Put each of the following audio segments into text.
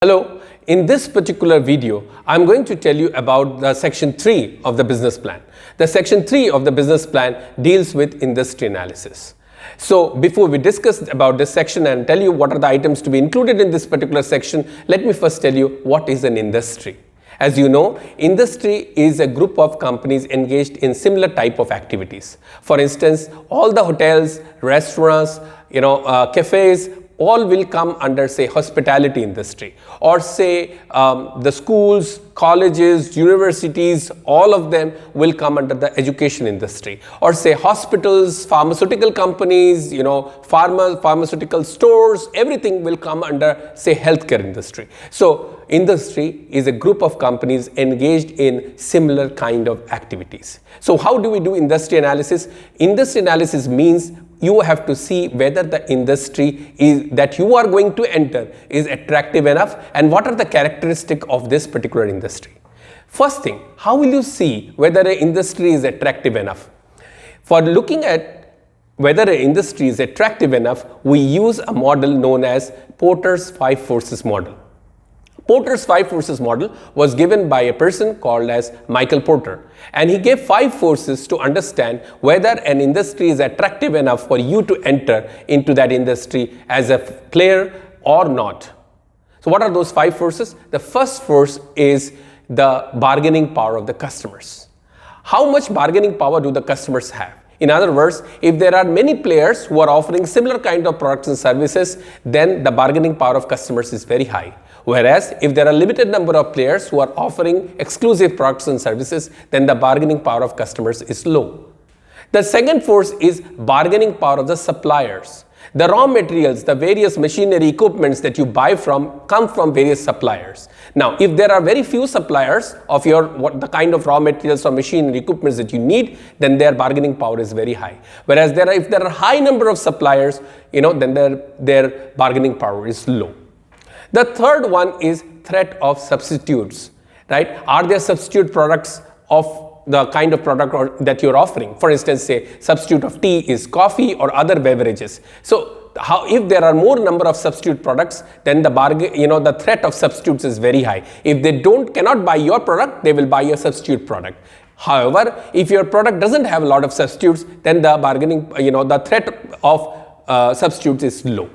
Hello, in this particular video, I'm going to tell you about the section 3 of the business plan. The section 3 of the business plan deals with industry analysis. So before we discuss about this section and tell you what are the items to be included in this particular section, let me first tell you what is an industry. As you know, industry is a group of companies engaged in similar type of activities. For instance, all the hotels, restaurants, cafes, all will come under, say, hospitality industry, or say the schools, colleges, universities, all of them will come under the education industry, or say hospitals, pharmaceutical companies, pharmaceutical stores, everything will come under, say, healthcare industry. So industry is a group of companies engaged in similar kind of activities. So how do we do industry analysis? Industry analysis means you have to see whether the industry that you are going to enter is attractive enough and what are the characteristics of this particular industry. First thing, how will you see whether an industry is attractive enough? For looking at whether an industry is attractive enough, we use a model known as Porter's 5 forces model. Porter's 5 forces model was given by a person called as Michael Porter, and he gave 5 forces to understand whether an industry is attractive enough for you to enter into that industry as a player or not. So what are those 5 forces? The first force is the bargaining power of the customers. How much bargaining power do the customers have? In other words, if there are many players who are offering similar kind of products and services, then the bargaining power of customers is very high. Whereas if there are limited number of players who are offering exclusive products and services, then the bargaining power of customers is low. The second force is bargaining power of the suppliers. The raw materials, the various machinery equipments that you buy from come from various suppliers. Now, if there are very few suppliers of the kind of raw materials or machinery equipments that you need, then their bargaining power is very high. Whereas if there are high number of suppliers, then their bargaining power is low. The third one is threat of substitutes, right? Are there substitute products of the kind of product that you're offering? For instance, say substitute of tea is coffee or other beverages. So if there are more number of substitute products, then the threat of substitutes is very high. If they cannot buy your product, they will buy a substitute product. However, if your product doesn't have a lot of substitutes, then the threat of substitutes is low.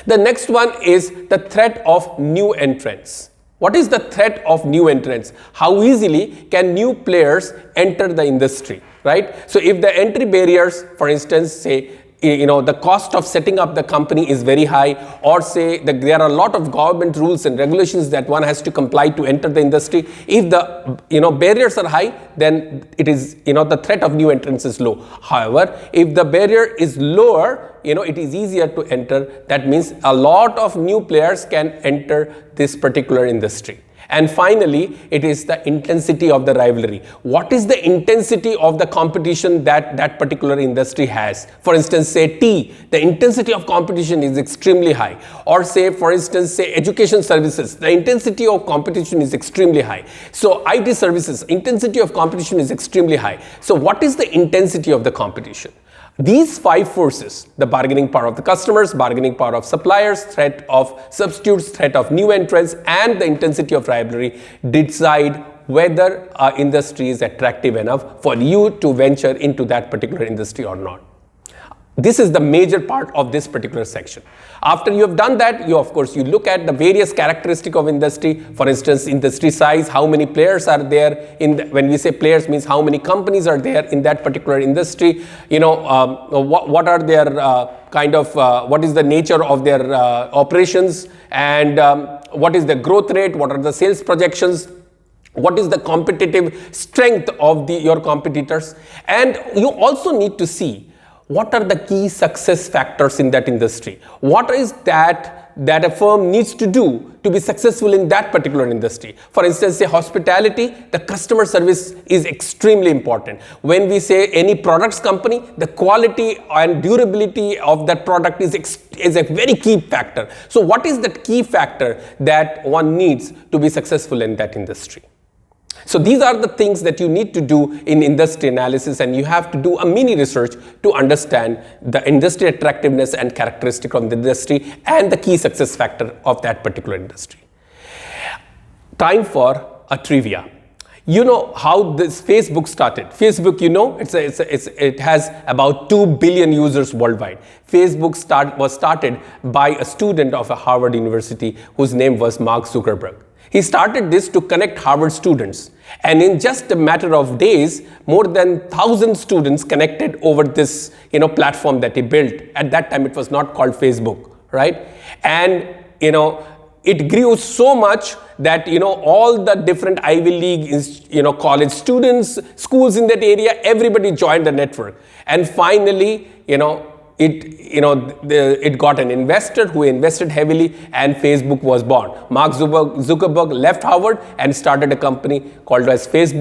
The next one is the threat of new entrants. What is the threat of new entrants? How easily can new players enter the industry, right? So if the entry barriers, for instance, say, the cost of setting up the company is very high, or say that there are a lot of government rules and regulations that one has to comply to enter the industry. If the barriers are high, then it is the threat of new entrants is low. However, if the barrier is lower, it is easier to enter. That means a lot of new players can enter this particular industry. And finally, it is the intensity of the rivalry. What is the intensity of the competition that particular industry has? For instance, say tea, the intensity of competition is extremely high. Or say, for instance, say education services, the intensity of competition is extremely high. So IT services, intensity of competition is extremely high. So what is the intensity of the competition? These 5 forces, the bargaining power of the customers, bargaining power of suppliers, threat of substitutes, threat of new entrants, and the intensity of rivalry decide whether our industry is attractive enough for you to venture into that particular industry or not. This is the major part of this particular section. After you have done that, you look at the various characteristics of industry. For instance, industry size, how many players are there when we say players means how many companies are there in that particular industry. What are their what is the nature of their operations, and what is the growth rate, what are the sales projections, what is the competitive strength of your competitors. And you also need to see what are the key success factors in that industry? What is that a firm needs to do to be successful in that particular industry? For instance, say hospitality, the customer service is extremely important. When we say any products company, the quality and durability of that product is a very key factor. So what is the key factor that one needs to be successful in that industry? So these are the things that you need to do in industry analysis, and you have to do a mini research to understand the industry attractiveness and characteristic of the industry and the key success factor of that particular industry. Time for a trivia. You know how this Facebook started. Facebook, you know, it has about 2 billion users worldwide. Facebook was started by a student of a Harvard University whose name was Mark Zuckerberg. He started this to connect Harvard students, and in just a matter of days, more than 1,000 students connected over this platform that he built. At that time, it was not called Facebook, right? And it grew so much that all the different Ivy League college students, schools in that area, everybody joined the network, and finally it got an investor who invested heavily, and Facebook was born. Mark Zuckerberg left Harvard and started a company called as Facebook.